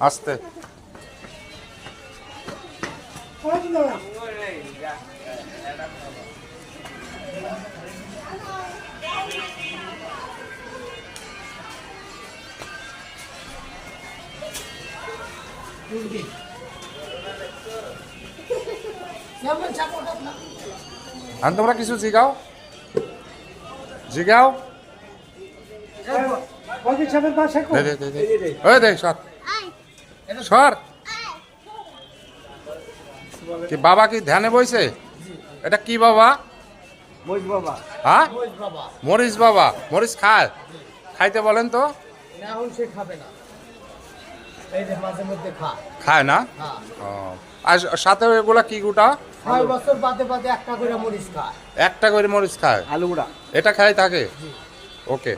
আস্তে আর তোমরা কিছু জিগাও জিগাও দেখ সর কি বাবা কি ধ্যানে বইছে এটা কি বাবা হ্যাঁ মরিচ বাবা মরিচ খায় খাইতে বলেন তো খায় না আর সাথে এগুলা কি গোটা 6 বছর বাদে বাদে একটা করে মরিচ খায় একটা করে মরিচ খায় আলু গুঁড়া এটা খাই থাকে ওকে